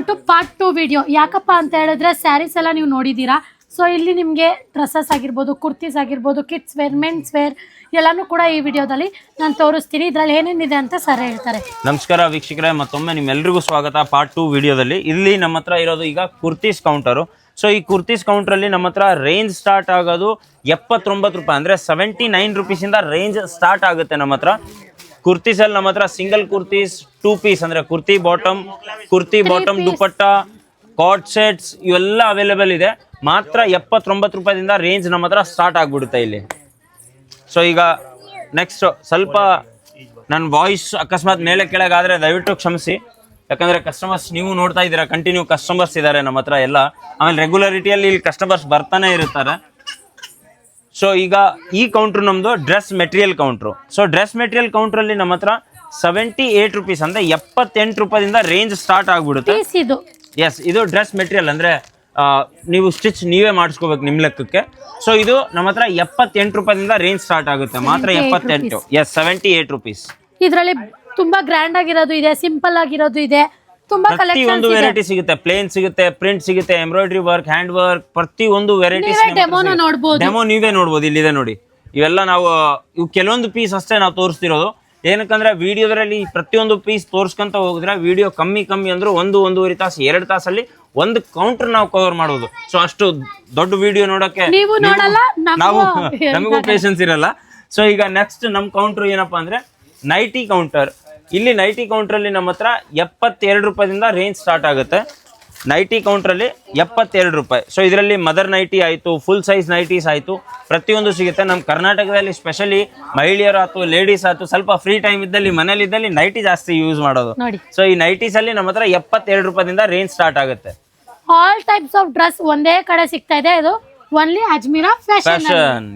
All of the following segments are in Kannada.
To part 2 video. ಯಾಕಪ್ಪ ಅಂತ ಹೇಳಿದ್ರೆ ಸ್ಯಾರೀಸ್ ಎಲ್ಲ ನೀವು ನೋಡಿದ್ದೀರಾ. ಸೊ ಇಲ್ಲಿ ನಿಮಗೆ ಡ್ರೆಸ್ಸಸ್ ಆಗಿರ್ಬೋದು, ಕುರ್ತೀಸ್ ಆಗಿರ್ಬೋದು, ಕಿಡ್ಸ್ ವೇರ್, ಮೆನ್ಸ್ ವೇರ್ ಎಲ್ಲಾನು ಕೂಡ ಈ ವಿಡಿಯೋದಲ್ಲಿ ನಾನು ತೋರಿಸ್ತೀನಿ. ಇದ್ರಲ್ಲಿ ಏನೇನಿದೆ ಅಂತ ಸರ್ ಹೇಳ್ತಾರೆ. ನಮಸ್ಕಾರ ವೀಕ್ಷಕರೇ, ಮತ್ತೊಮ್ಮೆ ನಿಮ್ಮೆಲ್ಲರಿಗೂ ಸ್ವಾಗತ ಪಾರ್ಟ್ 2 ವಿಡಿಯೋದಲ್ಲಿ. ಇಲ್ಲಿ ನಮ್ಮ ಹತ್ರ ಇರೋದು ಈಗ ಕುರ್ತೀಸ್ ಕೌಂಟರು. ಸೊ ಈ ಕುರ್ತೀಸ್ ಕೌಂಟ್ರಲ್ಲಿ ನಮ್ಮ ಹತ್ರ ರೇಂಜ್ ಸ್ಟಾರ್ಟ್ ಆಗೋದು 79 ರೂಪಾಯಿ, ಅಂದರೆ 79 ರುಪೀಸಿಂದ ರೇಂಜ್ ಸ್ಟಾರ್ಟ್ ಆಗುತ್ತೆ ನಮ್ಮ ಹತ್ರ. ಕುರ್ತೀಸಲ್ಲಿ ನಮ್ಮ ಹತ್ರ ಸಿಂಗಲ್ ಕುರ್ತೀಸ್ 2 ಪೀಸ್ ಅಂದರೆ kurti bottom dupatta, card sets ಇವೆಲ್ಲ ಅವೈಲೇಬಲ್ ಇದೆ. ಮಾತ್ರ 79 ರೂಪಾಯಿದಿಂದ ರೇಂಜ್ ನಮ್ಮ ಹತ್ರ ಸ್ಟಾರ್ಟ್ ಆಗಿಬಿಡುತ್ತೆ ಇಲ್ಲಿ. ಸೊ ಈಗ ನೆಕ್ಸ್ಟ್ ಸ್ವಲ್ಪ ನನ್ನ ವಾಯ್ಸ್ ಅಕಸ್ಮಾತ್ ಮೇಲೆ ಕೆಳಗಾದರೆ ದಯವಿಟ್ಟು ಕ್ಷಮಿಸಿ. ಯಾಕಂದರೆ ಕಸ್ಟಮರ್ಸ್ ನೀವು ನೋಡ್ತಾ ಇದ್ದೀರಾ, ಕಂಟಿನ್ಯೂ ಕಸ್ಟಮರ್ಸ್ ಇದ್ದಾರೆ ನಮ್ಮ ಹತ್ರ ಎಲ್ಲ. ಆಮೇಲೆ ರೆಗ್ಯುಲರಿಟಿಯಲ್ಲಿ ಇಲ್ಲಿ ಕಸ್ಟಮರ್ಸ್ ಬರ್ತಾನೆ ಇರ್ತಾರೆ. ಸೊ ಈಗ ಈ ಕೌಂಟ್ರು ನಮ್ಮದು dress material counter. So dress material ಕೌಂಟ್ರಲ್ಲಿ ನಮ್ಮ ಹತ್ರ 78 ರುಪೀಸ್ ಅಂದರೆ 78 ರೂಪಾಯಿಂದ ರೇಂಜ್ ಸ್ಟಾರ್ಟ್ ಆಗಿಬಿಡುತ್ತೆ. ಎಸ್, ಇದು ಡ್ರೆಸ್ ಮೆಟೀರಿಯಲ್ ಅಂದರೆ ನೀವು ಸ್ಟಿಚ್ ನೀವೇ ಮಾಡಿಸ್ಕೋಬೇಕು ನಿಮ್ಮ ಲೆಕ್ಕಕ್ಕೆ. ಸೊ ಇದು ನಮ್ಮ ಹತ್ರ 78 ರೂಪಾಯಿಂದ ರೇಂಜ್ ಸ್ಟಾರ್ಟ್ ಆಗುತ್ತೆ. ಮಾತ್ರ 78. Yes, 78 rupees. ಇದರಲ್ಲಿ ತುಂಬಾ ಗ್ರ್ಯಾಂಡ್ ಆಗಿರೋದು ಇದೆ, ಸಿಂಪಲ್ ಆಗಿರೋದು ಇದೆ, ತುಂಬಾ ಪ್ರತಿಯೊಂದು ವೆರೈಟಿ ಸಿಗುತ್ತೆ. ಪ್ಲೇನ್ ಸಿಗುತ್ತೆ, ಪ್ರಿಂಟ್ ಸಿಗುತ್ತೆ, ಎಂಬ್ರಾಯ್ಡ್ರಿ ವರ್ಕ್, ಹ್ಯಾಂಡ್ ವರ್ಕ್, ಪ್ರತಿಯೊಂದು ವೆರೈಟೀಸ್ ಡೆಮೋ ನೀವೇ ನೋಡ್ಬೋದು. ಇಲ್ಲಿದೆ ನೋಡಿ, ಇವೆಲ್ಲ ಇವು ಕೆಲವೊಂದು ಪೀಸ್ ಅಷ್ಟೇ ನಾವು ತೋರಿಸ್ತಿರೋದು. ಏನಕ್ಕಂದ್ರೆ ವಿಡಿಯೋದಲ್ಲಿ ಪ್ರತಿಯೊಂದು ಪೀಸ್ ತೋರಿಸ್ಕೊಂತ ಹೋಗಿದ್ರೆ ವಿಡಿಯೋ ಕಮ್ಮಿ ಅಂದ್ರೂ 1-1.5 ತಾಸು 2 ತಾಸಲ್ಲಿ ಒಂದು ಕೌಂಟರ್ ನಾವು ಕವರ್ ಮಾಡೋದು. ಸೊ ಅಷ್ಟು ದೊಡ್ಡ ವಿಡಿಯೋ ನೋಡಕ್ಕೆ ನಮಗೂ ಪೇಷನ್ಸ್ ಇರಲ್ಲ. ಸೊ ಈಗ ನೆಕ್ಸ್ಟ್ ನಮ್ಮ ಕೌಂಟರ್ ಏನಪ್ಪಾ ಅಂದ್ರೆ ನೈಟಿ ಕೌಂಟರ್. ಇಲ್ಲಿ ನೈಟಿ ಕೌಂಟ್ರಲ್ಲಿ ನಮ್ಮ ಹತ್ರ 72 ರೂಪಾಯಿಂದ ರೇಂಜ್ ಸ್ಟಾರ್ಟ್ ಆಗುತ್ತೆ. ನೈಟಿ ಕೌಂಟ್ರಲ್ಲಿ 72 ರೂಪಾಯಿ. ಸೊ ಇದರಲ್ಲಿ ಮದರ್ ನೈಟಿ ಆಯಿತು, ಫುಲ್ ಸೈಜ್ ನೈಟೀಸ್ ಆಯಿತು, ಪ್ರತಿಯೊಂದು ಸಿಗುತ್ತೆ. ನಮ್ಮ ಕರ್ನಾಟಕದಲ್ಲಿ ಸ್ಪೆಷಲಿ ಮಹಿಳೆಯರು ಆಯ್ತು, ಲೇಡೀಸ್ ಆಯ್ತು, ಸ್ವಲ್ಪ ಫ್ರೀ ಟೈಮ್ ಇದ್ದಲ್ಲಿ ಮನೇಲಿದ್ದಲ್ಲಿ ನೈಟಿ ಜಾಸ್ತಿ ಯೂಸ್ ಮಾಡೋದು. ಸೊ ಈ ನೈಟೀಸ್ ಅಲ್ಲಿ ನಮ್ಮ ಹತ್ರ 72 ರೂಪಾಯಿಂದ ರೇಂಜ್ ಸ್ಟಾರ್ಟ್ ಆಗುತ್ತೆ. ಆಲ್ ಟೈಪ್ಸ್ ಆಫ್ ಡ್ರೆಸ್ ಒಂದೇ ಕಡೆ ಸಿಗ್ತಾ ಇದೆ. ಇದು ಓನ್ಲಿ ಅಜ್ಮೀರಾ ಫ್ಯಾಷನ್.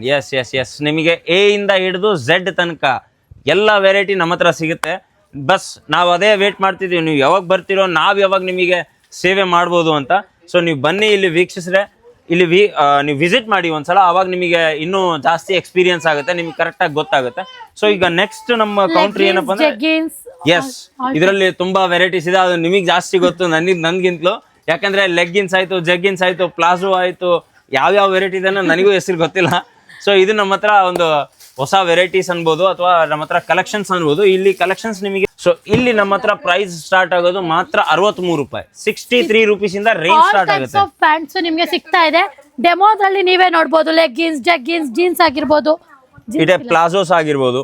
ಎಸ್, ನಿಮಗೆ ಎ ಇಂದ ಹಿಡಿದು ಝೆಡ್ ತನಕ ಎಲ್ಲ ವೆರೈಟಿ ನಮ್ಮ ಹತ್ರ ಸಿಗುತ್ತೆ. ಬಸ್ ನಾವು ಅದೇ ವೇಟ್ ಮಾಡ್ತಿದ್ದೀವಿ, ನೀವು ಯಾವಾಗ ಬರ್ತೀರೋ, ನಾವು ಯಾವಾಗ ನಿಮಗೆ ಸೇವೆ ಮಾಡ್ಬೋದು ಅಂತ. ಸೊ ನೀವು ಬನ್ನಿ, ಇಲ್ಲಿ ವೀಕ್ಷಿಸಿದ್ರೆ, ಇಲ್ಲಿ ನೀವು ವಿಸಿಟ್ ಮಾಡಿ ಒಂದ್ಸಲ, ಅವಾಗ ನಿಮಗೆ ಇನ್ನೂ ಜಾಸ್ತಿ ಎಕ್ಸ್ಪೀರಿಯನ್ಸ್ ಆಗುತ್ತೆ, ನಿಮ್ಗೆ ಕರೆಕ್ಟಾಗಿ ಗೊತ್ತಾಗುತ್ತೆ. ಸೊ ಈಗ ನೆಕ್ಸ್ಟ್ ನಮ್ಮ ಕೌಂಟ್ರಿ ಏನಪ್ಪ ಅಂದ್ರೆ ಎಸ್, ಇದರಲ್ಲಿ ತುಂಬಾ ವೆರೈಟೀಸ್ ಇದೆ. ಅದು ನಿಮಗೆ ಜಾಸ್ತಿ ಗೊತ್ತು ನನ್ಗಿಂತಲೂ. ಯಾಕಂದ್ರೆ ಲೆಗ್ಗಿನ್ಸ್ ಆಯ್ತು, ಜಗ್ಗಿನ್ಸ್ ಆಯ್ತು, ಪ್ಲಾಜೋ ಆಯ್ತು, ಯಾವ್ಯಾವ ವೆರೈಟಿ ಇದೆ ನನಗೂ ಹೆಸರು ಗೊತ್ತಿಲ್ಲ. ಸೊ ಇದು ನಮ್ಮ ಹತ್ರ ಒಂದು ಹೊಸ ವೆರೈಟೀಸ್ ಅನ್ಬೋದು, ಅಥವಾ ನಮ್ಮ ಹತ್ರ ಕಲೆಕ್ಷನ್ಸ್ ಅನ್ಬೋದು. ಇಲ್ಲಿ ಕಲೆಕ್ಷನ್ಸ್ ನಿಮಗೆ, ಸೊ ಇಲ್ಲಿ ನಮ್ಮ ಹತ್ರ ಪ್ರೈಸ್ ಸ್ಟಾರ್ಟ್ ಆಗೋದು ಮಾತ್ರ 63 ರೂಪಾಯಿ, 63 ರುಪೀಸಿಂದ ರೇಂಜ್ ಸ್ಟಾರ್ಟ್ ಆಗುತ್ತೆ. ಪ್ಯಾಂಟ್ಸ್ ನಿಮಗೆ ಸಿಗ್ತಾ ಇದೆ. ಡೆಮೋದಲ್ಲಿ ನೀವೇ ನೋಡಬಹುದು. ಲೆಗ್ಗಿನ್ಸ್, ಜಗ್ಗಿನ್ಸ್, ಜೀನ್ಸ್ ಆಗಿರ್ಬೋದು, ಇದೆ ಪ್ಲಾಜೋಸ್ ಆಗಿರ್ಬೋದು,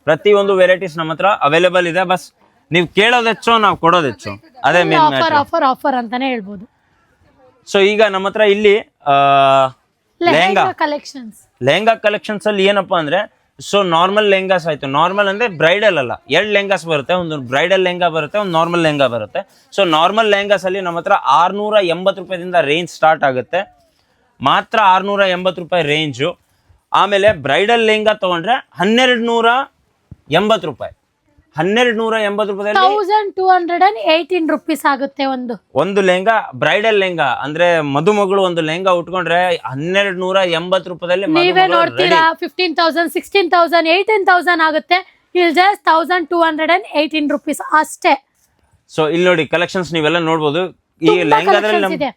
ಪ್ರತಿಯೊಂದು ವೆರೈಟೀಸ್ ನಮ್ಮ ಹತ್ರ ಅವೈಲೇಬಲ್ ಇದೆ. ಬಸ್ ನೀವು ಕೇಳೋದು ಹೆಚ್ಚು, ನಾವು ಕೊಡೋದು ಹೆಚ್ಚು. ಅದೇ ಆಫರ್ ಅಂತಾನೆ ಹೇಳ್ಬೋದು. ಸೊ ಈಗ ನಮ್ಮ ಹತ್ರ ಇಲ್ಲಿ ಲೆಹಂಗಾ ಕಲೆಕ್ಷನ್ಸ್ ಅಲ್ಲಿ ಏನಪ್ಪಾ ಅಂದ್ರೆ, ಸೊ ನಾರ್ಮಲ್ ಲೆಹಂಗಾಸ್ ಆಯ್ತು. ನಾರ್ಮಲ್ ಅಂದ್ರೆ ಬ್ರೈಡಲ್ ಅಲ್ಲ, 2 ಲೆಹಂಗಾಸ್ ಬರುತ್ತೆ. ಒಂದು ಬ್ರೈಡಲ್ ಲೆಹಂಗಾ ಬರುತ್ತೆ, ಒಂದು ನಾರ್ಮಲ್ ಲೆಹಂಗಾ ಬರುತ್ತೆ. ಸೊ ನಾರ್ಮಲ್ ಲೆಹಂಗಾಸ್ ಅಲ್ಲಿ ನಮ್ಮ ಹತ್ರ 680 ರೂಪಾಯಿಂದ ರೇಂಜ್ ಸ್ಟಾರ್ಟ್ ಆಗುತ್ತೆ. ಮಾತ್ರ 680 ರೂಪಾಯಿ ರೇಂಜು. ಆಮೇಲೆ ಬ್ರೈಡಲ್ ಲೆಹಂಗಾ ತಗೊಂಡ್ರೆ 1280 ರೂಪಾಯಿ. 1280 ರೂಪಾಯಿದಲ್ಲಿ 1218 ರೂಪೀಸ್ ಆಗುತ್ತೆ ಒಂದು ಲೆಹಂಗಾ. ಬ್ರೈಡಲ್ ಲೆಹಂಗಾ ಅಂದ್ರೆ ಮದುಮಗಳು ಒಂದು ಲೆಹಂಗಾ ಉಟ್ಕೊಂಡ್ರೆ 1280 ರೂಪಾಯಿದಲ್ಲಿ ನೀವೇ ನೋಡ್ತೀರಾ 15,000, 16,000, 18,000 ಆಗುತ್ತೆ. ಇಲ್ಲಿ ಜಸ್ಟ್ 1218 ರೂಪೀಸ್ ಅಷ್ಟೇ. ಸೊ ಇಲ್ಲಿ ನೋಡಿ ಕಲೆಕ್ಷನ್ಸ್ ನೀವೆಲ್ಲ ನೋಡ್ಬೋದು. ಈ ಲೆಹಂಗಾದಲ್ಲಿ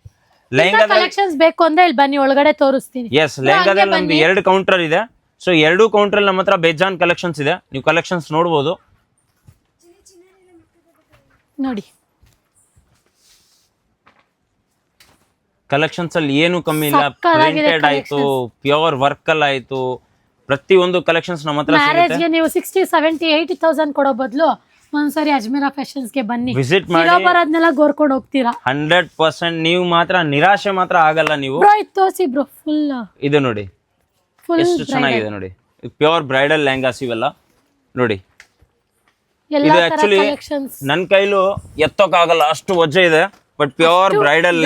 ಕಲೆಕ್ಷನ್ಸ್ ಬೇಕು ಅಂದ್ರೆ ಇಲ್ಲಿ ಬನ್ನಿ, ಒಳಗಡೆ ತೋರಿಸ್ತೀನಿ. ಎಸ್, ಲೆಹಂಗಾದಲ್ಲಿ ನಮ್ದು 2 ಕೌಂಟರ್ ಇದೆ. ಸೊ 2 ಕೌಂಟರ್ ನಮ್ಮ ಹತ್ರ ಬೇಜಾನ್ ಕಲೆಕ್ಷನ್ಸ್ ಇದೆ, ನೀವು ಕಲೆಕ್ಷನ್ಸ್ ನೋಡ್ಬೋದು. ನೋಡಿ ಕಲೆಕ್ಷನ್ಸ್ ಅಲ್ಲಿ ಏನು ಕಮ್ಮಿ ಇಲ್ಲ. ಪ್ರಿಂಟೆಡ್ ಆಯ್ತು, ಪ್ಯೂರ್ ವರ್ಕ್ ಅಲ್ಲಿ ಆಯ್ತು, ಪ್ರತಿಯೊಂದು ಕಲೆಕ್ಷನ್ಸ್ ನಮ್ಮ ಹತ್ರ ಸಿಗುತ್ತೆ. ನೀವು 60, 70, 80,000 ಕೊಡೋ ಬದಲು ಒಂದ್ಸರಿ ಅಜ್ಮೀರಾ ಫ್ಯಾಷನ್ಸ್ ಗೆ ಬನ್ನಿ, ವಿಸಿಟ್ ಮಾಡಿ, ಬರೋದ್ನೆಲ್ಲ ಗೋರ್ಕೊಂಡು ಹೋಗ್ತೀರಾ. 100% ನೀವು ಮಾತ್ರ ನಿರಾಶೆ ಮಾತ್ರ ಆಗಲ್ಲ ನೀವು. ತೋರಿಸಿ ಬ್ರೋ, ಫುಲ್ ಇದು ನೋಡಿ ಎಷ್ಟು ಚೆನ್ನಾಗಿದೆ ನೋಡಿ. ಪ್ಯೂರ್ ಬ್ರೈಡಲ್ ಲೆಹಂಗಾಸ್ ಇವೆಲ್ಲ ನೋಡಿ. ಇದು ಆಕ್ಚುಲಿ ನನ್ನ ಕೈಲೂ ಎತ್ತೋಕ್ಕಾಗಲ್ಲ, ಅಷ್ಟು ವಜ್ಜೆ ಇದೆ. But pure bridal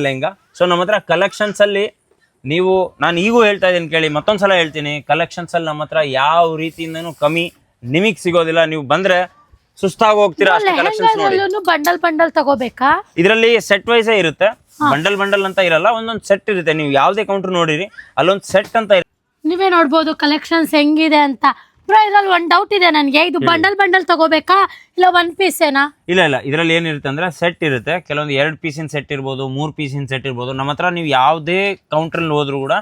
lehenga. So ನಮ್ಮ ಹತ್ರ ಕಲೆಕ್ಷನ್ಸ್ ಅಲ್ಲಿ ನೀವು, ನಾನು ಈಗೂ ಹೇಳ್ತಾ ಇದ್ದೀನಿ ಕೇಳಿ, ಮತ್ತೊಂದ್ಸಲ ಹೇಳ್ತೀನಿ, ಕಲೆಕ್ಷನ್ಸ್ ಅಲ್ಲಿ ನಮ್ಮ ಹತ್ರ ಯಾವ ರೀತಿಯಿಂದನೂ ಕಮ್ಮಿ ನಿಮಗ್ ಸಿಗೋದಿಲ್ಲ. ನೀವು ಬಂದ್ರೆ ಸುಸ್ತಾಗಿ ಹೋಗ್ತೀರಾ. ಅಷ್ಟು ಕಲೆಕ್ಷನ್ಸ್ ನೋಡಿ. ಬಂಡಲ್ ತಗೋಬೇಕಾ? ಇದರಲ್ಲಿ ಸೆಟ್ ವೈಸ್ ಇರುತ್ತೆ, ಬಂಡಲ್ ಅಂತ ಇರಲ್ಲ, ಒಂದೊಂದು ಸೆಟ್ ಇರುತ್ತೆ. ನೀವು ಯಾವ್ದೇ ಕೌಂಟರ್ ನೋಡಿರಿ ಅಲ್ಲೊಂದು ಸೆಟ್ ಅಂತ ಇರುತ್ತೆ. ನೀವೇ ನೋಡ್ಬೋದು ಕಲೆಕ್ಷನ್ಸ್ ಹೆಂಗಿದೆ ಅಂತ. ಬ್ರೋ ಇದ್ರಲ್ಲಿ ಒಂದ್ ಡೌಟ್ ಇದೆ ನನ್ಗೆ, ಇದು ಬಂಡಲ್ ತಗೋಬೇಕಾ ಇಲ್ಲ 1 ಪೀಸ್ ಏನಾ? ಇಲ್ಲ ಇದ್ರಲ್ಲಿ ಏನಿರುತ್ತೆ ಅಂದ್ರೆ ಸೆಟ್ ಇರುತ್ತೆ. ಕೆಲವೊಂದು 2 ಪೀಸಿನ ಸೆಟ್ ಇರ್ಬೋದು, 3 ಪೀಸಿನ ಸೆಟ್ ಇರ್ಬೋದು. ನಮ್ಮ ಹತ್ರ ನೀವು ಯಾವುದೇ ಕೌಂಟ್ರಲ್ಲಿ ಹೋದ್ರು ಕೂಡ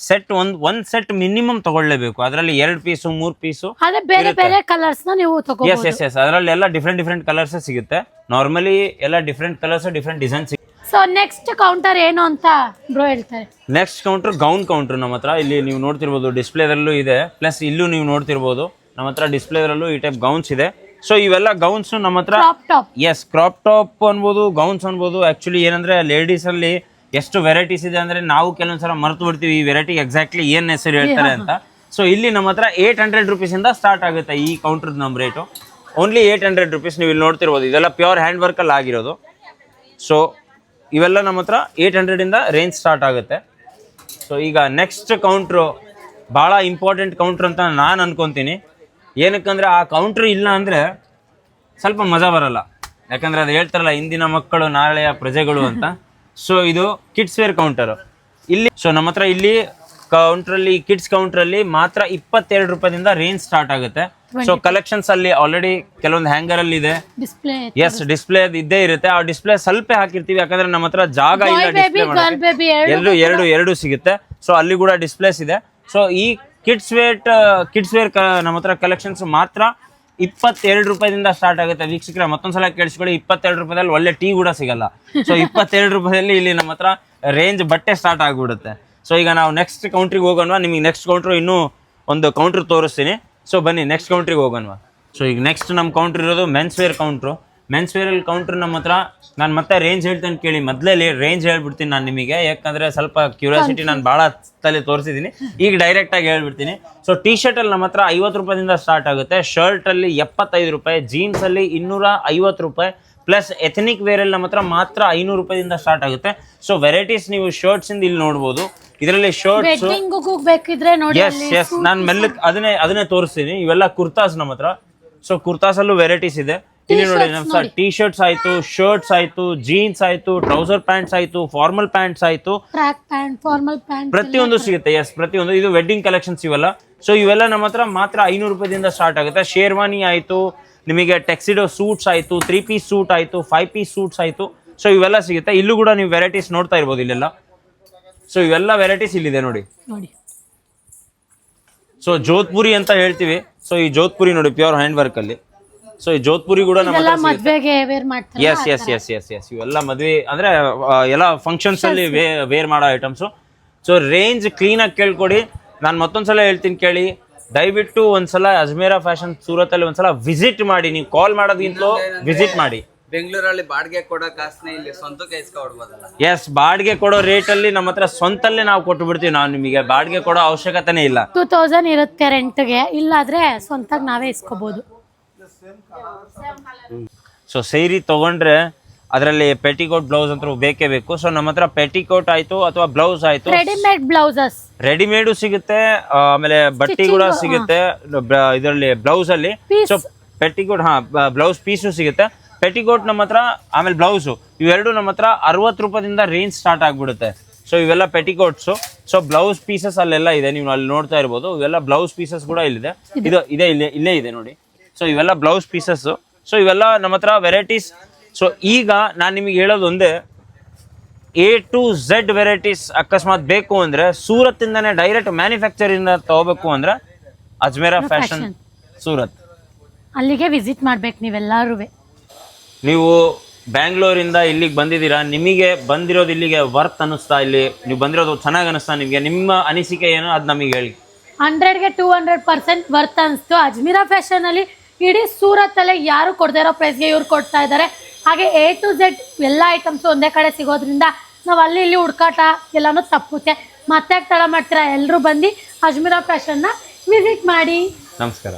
ಸೆಟ್ ಒಂದ್ ಸೆಟ್ ಮಿನಿಮಮ್ ತಗೊಳ್ಳೇಬೇಕು. ಅದರಲ್ಲಿ 2 ಪೀಸು 3 ಪೀಸು ಅದೇ ಬೇರೆ ಬೇರೆ ಕಲರ್ಸ್ ನ ನೀವು ತಗೋಬಹುದು. ಎಸ್ ಅದರಲ್ಲಿ ಎಲ್ಲ ಡಿಫ್ರೆಂಟ್ ಕಲರ್ಸ್ ಸಿಗುತ್ತೆ. ನಾರ್ಮಲಿ ಎಲ್ಲ ಡಿಫ್ರೆಂಟ್ ಕಲರ್ಸ್ ಡಿಫ್ರೆಂಟ್ ಡಿಸೈನ್ ಸಿಗುತ್ತೆ. ಸೊ ನೆಕ್ಸ್ಟ್ ಕೌಂಟರ್ ಏನು ಅಂತ ಬ್ರೋ ಹೇಳ್ತಾರೆ. ನೆಕ್ಸ್ಟ್ ಕೌಂಟರ್ ಗೌನ್ ಕೌಂಟರ್ ನಮ್ಮ ಹತ್ರ. ಇಲ್ಲಿ ನೀವು ನೋಡ್ತಿರ್ಬೋದು ಡಿಸ್ಪ್ಲೇದಲ್ಲೂ ಇದೆ, ಪ್ಲಸ್ ಇಲ್ಲೂ ನೀವು ನೋಡ್ತಿರ್ಬೋದು ನಮ್ಮ ಹತ್ರ ಡಿಸ್ಪ್ಲೇದಲ್ಲೂ ಈ ಟೈಪ್ ಗೌನ್ಸ್ ಇದೆ. ಸೊ ಇವೆಲ್ಲ ಗೌನ್ಸ್ ನಮ್ಮ ಹತ್ರ ಕ್ರಾಪ್ ಟಾಪ್ ಅನ್ಬೋದು, ಗೌನ್ಸ್ ಅನ್ಬೋದು. ಆಕ್ಚುಲಿ ಏನಂದ್ರೆ ಲೇಡೀಸ್ ಅಲ್ಲಿ ಎಷ್ಟು ವೆರೈಟೀಸ್ ಇದೆ ಅಂದ್ರೆ ನಾವು ಕೆಲವೊಂದ್ಸಲ ಮರೆತು ಬಿಡ್ತೀವಿ ಈ ವೆರೈಟಿ ಎಕ್ಸಾಕ್ಟ್ಲಿ ಏನ್ ಹೆಸರು ಹೇಳ್ತಾರೆ ಅಂತ. ಸೊ ಇಲ್ಲಿ ನಮ್ಮ ಹತ್ರ 800 rupees ಇಂದ ಸ್ಟಾರ್ಟ್ ಆಗುತ್ತೆ ಈ ಕೌಂಟರ್ ನಮ್ಮ ರೇಟು. Only 800 rupees. ನೀವು ಇಲ್ಲಿ ನೋಡ್ತಿರ್ಬೋದು ಇದೆಲ್ಲ ಪ್ಯೂರ್ ಹ್ಯಾಂಡ್ ವರ್ಕ್ ಅಲ್ಲಿ ಆಗಿರೋದು. ಸೊ ಇವೆಲ್ಲ ನಮ್ಮ ಹತ್ರ 800 ಇಂದ ರೇಂಜ್ ಸ್ಟಾರ್ಟ್ ಆಗುತ್ತೆ. ಸೊ ಈಗ ನೆಕ್ಸ್ಟ್ ಕೌಂಟ್ರು ಭಾಳ ಇಂಪಾರ್ಟೆಂಟ್ ಕೌಂಟ್ರ್ ಅಂತ ನಾನು ಅನ್ಕೊತೀನಿ. ಏನಕ್ಕಂದ್ರೆ ಆ ಕೌಂಟ್ರ್ ಇಲ್ಲ ಅಂದರೆ ಸ್ವಲ್ಪ ಮಜಾ ಬರಲ್ಲ. ಯಾಕಂದರೆ ಅದು ಹೇಳ್ತಾರಲ್ಲ ಇಂದಿನ ಮಕ್ಕಳು ನಾಳೆಯ ಪ್ರಜೆಗಳು ಅಂತ. ಸೊ ಇದು ಕಿಡ್ಸ್ ವೇರ್ ಕೌಂಟರು ಇಲ್ಲಿ. ಸೊ ನಮ್ಮ ಹತ್ರ ಇಲ್ಲಿ ಕೌಂಟ್ರಲ್ಲಿ ಕಿಡ್ಸ್ ಕೌಂಟ್ರಲ್ಲಿ ಮಾತ್ರ 22 ರೂಪಾಯಿಂದ ರೇಂಜ್ ಸ್ಟಾರ್ಟ್ ಆಗುತ್ತೆ. ಸೊ ಕಲೆಕ್ಷನ್ಸ್ ಅಲ್ಲಿ ಆಲ್ರೆಡಿ ಕೆಲವೊಂದು ಹ್ಯಾಂಗರ್ ಅಲ್ಲಿ ಇದೆ. ಡಿಸ್ಪ್ಲೇ ಇದ್ದೇ ಇರುತ್ತೆ. ಆ ಡಿಸ್ಪ್ಲೇ ಸ್ವಲ್ಪ ಹಾಕಿರ್ತೀವಿ ಯಾಕಂದ್ರೆ ನಮ್ಮ ಹತ್ರ ಜಾಗ ಇಲ್ಲ ಡಿಸ್ಪ್ಲೇ ಎರಡು ಸಿಗುತ್ತೆ. ಸೊ ಅಲ್ಲಿ ಕೂಡ ಡಿಸ್ಪ್ಲೇಸ್ ಇದೆ. ಸೊ ಈ ಕಿಡ್ಸ್ ವೇರ್ ನಮ್ಮ ಹತ್ರ ಕಲೆಕ್ಷನ್ಸ್ ಮಾತ್ರ 22 ರೂಪಾಯಿಂದ ಸ್ಟಾರ್ಟ್ ಆಗುತ್ತೆ. ವೀಕ್ಷಕರ ಮತ್ತೊಂದ್ಸಲ ಕೇಳಿಸ್ಕೊಳ್ಳಿ, 22 ರೂಪಾಯಿದಲ್ಲಿ ಒಳ್ಳೆ ಟೀ ಕೂಡ ಸಿಗಲ್ಲ. ಸೊ 22 ರೂಪಾಯಲ್ಲಿ ಇಲ್ಲಿ ನಮ್ಮ ಹತ್ರ ರೇಂಜ್ ಬಟ್ಟೆ ಸ್ಟಾರ್ಟ್ ಆಗ್ಬಿಡುತ್ತೆ. ಸೊ ಈಗ ನಾವು ನೆಕ್ಸ್ಟ್ ಕೌಂಟ್ರಿಗೆ ಹೋಗೋಣ. ನಿಮಗೆ ನೆಕ್ಸ್ಟ್ ಕೌಂಟ್ರು ಇನ್ನೂ ಒಂದು ಕೌಂಟ್ರ್ ತೋರಿಸ್ತೀನಿ. ಸೊ ಬನ್ನಿ ನೆಕ್ಸ್ಟ್ ಕೌಂಟ್ರಿಗೆ ಹೋಗೋಣ. ಸೊ ಈಗ ನೆಕ್ಸ್ಟ್ ನಮ್ಮ ಕೌಂಟ್ರ್ ಇರೋದು ಮೆನ್ಸ್ ವೇರ್ ಕೌಂಟ್ರು. ಮೆನ್ಸ್ ವೇರಲ್ಲಿ ಕೌಂಟ್ರ್ ನಮ್ಮ ಹತ್ರ ನಾನು ಮತ್ತೆ ರೇಂಜ್ ಹೇಳ್ತೇನೆ ಕೇಳಿ. ಮೊದಲೇ ರೇಂಜ್ ಹೇಳ್ಬಿಡ್ತೀನಿ ನಾನು ನಿಮಗೆ, ಯಾಕಂದರೆ ಸ್ವಲ್ಪ ಕ್ಯೂರಿಯಾಸಿಟಿ ನಾನು ಭಾಳ ತಲೆ ತೋರಿಸಿದ್ದೀನಿ. ಈಗ ಡೈರೆಕ್ಟಾಗಿ ಹೇಳ್ಬಿಡ್ತೀನಿ. ಸೊ ಟಿ ಶರ್ಟಲ್ಲಿ ನಮ್ಮ ಹತ್ರ 50 ರೂಪಾಯಿಂದ ಸ್ಟಾರ್ಟ್ ಆಗುತ್ತೆ. ಶರ್ಟಲ್ಲಿ 75 ರೂಪಾಯಿ, ಜೀನ್ಸಲ್ಲಿ 250 ರೂಪಾಯಿ, ಪ್ಲಸ್ ಎಥನಿಕ್ ವೇರಲ್ಲಿ ನಮ್ಮ ಹತ್ರ ಮಾತ್ರ 500 ರೂಪಾಯಿಂದ ಸ್ಟಾರ್ಟ್ ಆಗುತ್ತೆ. ಸೊ ವೆರೈಟೀಸ್ ನೀವು ಶರ್ಟ್ಸಿಂದ ಇಲ್ಲಿ ನೋಡ್ಬೋದು. ಇದರಲ್ಲಿ ಶರ್ಟ್ಸ್ ಎಸ್ ನಾನು ಮೆಲ್ಲಕ್ಕೆ ಅದನ್ನೇ ತೋರಿಸ್ತೀನಿ. ಇವೆಲ್ಲ ಕುರ್ತಾಸ್ ನಮ್ಮ ಹತ್ರ. ಸೊ ಕುರ್ತಾಸಲ್ಲೂ ವೆರೈಟೀಸ್ ಇದೆ. ಇಲ್ಲಿ ನೋಡಿ ನಮ್ಮ ಟಿ ಶರ್ಟ್ಸ್ ಆಯ್ತು, ಶರ್ಟ್ಸ್ ಆಯ್ತು, ಜೀನ್ಸ್ ಆಯ್ತು, ಟ್ರೌಸರ್ ಪ್ಯಾಂಟ್ಸ್ ಆಯ್ತು, ಫಾರ್ಮಲ್ ಪ್ಯಾಂಟ್ಸ್ ಆಯ್ತು, ಪ್ರತಿಯೊಂದು ಸಿಗುತ್ತೆ. ಪ್ರತಿಯೊಂದು ಇದು ವೆಡ್ಡಿಂಗ್ ಕಲೆಕ್ಷನ್ಸ್ ಇವೆಲ್ಲ. ಸೊ ಇವೆಲ್ಲ ನಮ್ಮ ಹತ್ರ ಮಾತ್ರ 500 ರೂಪಾಯಿಂದ ಸ್ಟಾರ್ಟ್ ಆಗುತ್ತೆ. ಶೇರ್ವಾನಿ ಆಯ್ತು, ನಿಮಗೆ ಟೆಕ್ಸಿಡೋ ಸೂಟ್ಸ್ ಆಯ್ತು, 3 ಪೀಸ್ ಸೂಟ್ ಆಯ್ತು, 5 ಪೀಸ್ ಸೂಟ್ಸ್ ಆಯ್ತು. ಸೊ ಇವೆಲ್ಲ ಸಿಗುತ್ತೆ. ಇಲ್ಲೂ ಕೂಡ ನೀವು ವೆರೈಟೀಸ್ ನೋಡ್ತಾ ಇರ್ಬೋದು ಇಲ್ಲೆಲ್ಲ. ಸೊ ಇವೆಲ್ಲ ವೆರೈಟೀಸ್ ಇಲ್ಲಿದೆ ನೋಡಿ. ಸೊ ಜೋಧ್ಪುರಿ ಅಂತ ಹೇಳ್ತೀವಿ. ಸೊ ಈ ಜೋಧ್ಪುರಿ ನೋಡಿ ಪ್ಯೂರ್ ಹ್ಯಾಂಡ್ ವರ್ಕ್ ಅಲ್ಲಿ. ಸೊ ಈ ಜೋಧ್ಪುರಿ ಕೂಡ ನಮ್ಮ ಎಸ್ ಇವೆಲ್ಲ ಮದ್ವೆ ಅಂದ್ರೆ ಎಲ್ಲ ಫಂಕ್ಷನ್ಸ್ ಅಲ್ಲಿ ವೇರ್ ಮಾಡೋ ಐಟಮ್ಸು. ಸೊ ರೇಂಜ್ ಕ್ಲೀನ್ ಆಗಿ ಕೇಳ್ಕೊಡಿ. ನಾನು ಮತ್ತೊಂದ್ಸಲ ಹೇಳ್ತೀನಿ ಕೇಳಿ. ದಯವಿಟ್ಟು ಒಂದ್ಸಲ ಅಜ್ಮೇರಾ ಫ್ಯಾಷನ್ ಸೂರತ್ ಅಲ್ಲಿ ಒಂದ್ಸಲ ವಿಸಿಟ್ ಮಾಡಿ. ನೀವು ಕಾಲ್ ಮಾಡೋದಕ್ಕಿಂತಲೂ ವಿಸಿಟ್ ಮಾಡಿ. ಬೆಂಗಳೂರಲ್ಲಿ ಬಾಡಿಗೆ ಕೊಡೋ ಕಾಸನ್ನ ಇಲ್ಲಿ ಸ್ವಂತಕ್ಕೆ ಇಸ್ಕೊಡ್ಬೋದಲ್ಲ. ಎಸ್ ಬಾಡಿಗೆ ಕೊಡೋ ರೇಟ್ ಅಲ್ಲಿ ನಮ್ಮ ಹತ್ರ ಸ್ವಂತಲ್ಲೇ ನಾವು ಕೊಟ್ಟು ಬಿಡ್ತೀವಿ. ನಾವು ನಿಮಗೆ ಬಾಡಿಗೆ ಕೊಡೋ ಅವಶ್ಯಕತೆನೇ ಇಲ್ಲ. 2000 ಇರುತ್ತೆ ರೆಂಟ್ಗೆ, ಇಲ್ಲಾದ್ರೆ ಸ್ವಂತಾಗಿ ನಾವೇ ಇಸ್ಕೋಬಹುದು. ಸೊ ಸೀರೆ ತಗೊಂಡ್ರೆ ಅದರಲ್ಲಿ ಪೆಟಿಕೋಟ್ ಬ್ಲೌಸ್ ಅಂತ ಬೇಕೇ ಬೇಕು. ಸೊ ನಮ್ಮ ಹತ್ರ ಪೆಟಿಕೋಟ್ ಆಯ್ತು ಅಥವಾ ಬ್ಲೌಸ್ ಆಯ್ತು, ರೆಡಿಮೇಡ್ ಬ್ಲೌಸಸ್ ರೆಡಿಮೇಡು ಸಿಗುತ್ತೆ, ಆಮೇಲೆ ಬಟ್ಟೆ ಕೂಡ ಸಿಗುತ್ತೆ ಇದರಲ್ಲಿ ಬ್ಲೌಸ್ ಅಲ್ಲಿ. ಸೊ ಪೆಟಿಕೋಟ್ ಬ್ಲೌಸ್ ಪೀಸು ಸಿಗುತ್ತೆ. ಪೆಟಿಕೋಟ್ ನಮ್ಮ ಹತ್ರ, ಆಮೇಲೆ ಬ್ಲೌಸು, ಇವೆರಡು ನಮ್ಮ ಹತ್ರ 60 ರೂಪಾಯಿಂದ ರೇಂಜ್ ಸ್ಟಾರ್ಟ್ ಆಗ್ಬಿಡುತ್ತೆ. ಸೊ ಇವೆಲ್ಲ ಪೆಟಿಕೋಟ್ಸು. ಸೊ ಬ್ಲೌಸ್ ಪೀಸಸ್ ಅಲ್ಲೆಲ್ಲ ಇದೆ, ನೀವು ಅಲ್ಲಿ ನೋಡ್ತಾ ಇರ್ಬೋದು. ಇವೆಲ್ಲ ಬ್ಲೌಸ್ ಪೀಸಸ್ ಕೂಡ ಇಲ್ಲಿದೆ. ಇದೆ ಇಲ್ಲೇ ಇದೆ ನೋಡಿ. ಸೊ ಇವೆಲ್ಲ ಬ್ಲೌಸ್ ಪೀಸಸ್ಸು. ಸೊ ಇವೆಲ್ಲ ನಮ್ಮ ಹತ್ರ ವೆರೈಟೀಸ್. ಸೊ ಈಗ ನಾನು ನಿಮಗೆ ಹೇಳೋದು ಒಂದೇ, A to Z ವೆರೈಟೀಸ್ ಅಕಸ್ಮಾತ್ ಬೇಕು ಅಂದರೆ ಸೂರತ್ತಿಂದನೇ ಡೈರೆಕ್ಟ್ ಮ್ಯಾನುಫ್ಯಾಕ್ಚರಿಂದ ತಗೋಬೇಕು ಅಂದರೆ ಅಜ್ಮೇರಾ ಫ್ಯಾಷನ್ ಸೂರತ್, ಅಲ್ಲಿಗೆ ವಿಸಿಟ್ ಮಾಡ್ಬೇಕು ನೀವೆಲ್ಲರೂ. ನೀವು ಬ್ಯಾಂಗ್ಳೂರಿಂದ ಇಲ್ಲಿಗೆ ಬಂದಿದ್ದೀರಾ, ನಿಮಗೆ ಬಂದಿರೋದು ಇಲ್ಲಿಗೆ ವರ್ತ್ ಅನ್ನಿಸ್ತಾ, ಇಲ್ಲಿ ನೀವು ಬಂದಿರೋದು ಚೆನ್ನಾಗಿ ಅನ್ನಿಸ್ತಾ, ನಿಮಗೆ ನಿಮ್ಮ ಅನಿಸಿಕೆ ಏನು ಅದು ನಮಗೆ ಹೇಳಿ. 100ಗೆ 200% ವರ್ತ್ ಅನಿಸ್ತು. ಅಜ್ಮೀರಾ ಫ್ಯಾಷನ್ ಅಲ್ಲಿ ಇಡೀ ಸೂರತ್ತಲ್ಲೇ ಯಾರು ಕೊಡದೇ ಇರೋ ಪ್ರೈಸ್ಗೆ ಇವ್ರು ಕೊಡ್ತಾ ಇದ್ದಾರೆ. ಹಾಗೆ A to Z ಎಲ್ಲ ಐಟಮ್ಸು ಒಂದೇ ಕಡೆ ಸಿಗೋದ್ರಿಂದ ನಾವು ಅಲ್ಲಿ ಇಲ್ಲಿ ಹುಡ್ಕಾಟ ಎಲ್ಲನೂ ತಪ್ಪುತ್ತೆ. ಮತ್ತೆ ತಡ ಮಾಡ್ತೀರಾ, ಎಲ್ಲರೂ ಬಂದು ಅಜ್ಮೀರಾ ಫ್ಯಾಷನ್ನ ವಿಸಿಟ್ ಮಾಡಿ. ನಮಸ್ಕಾರ.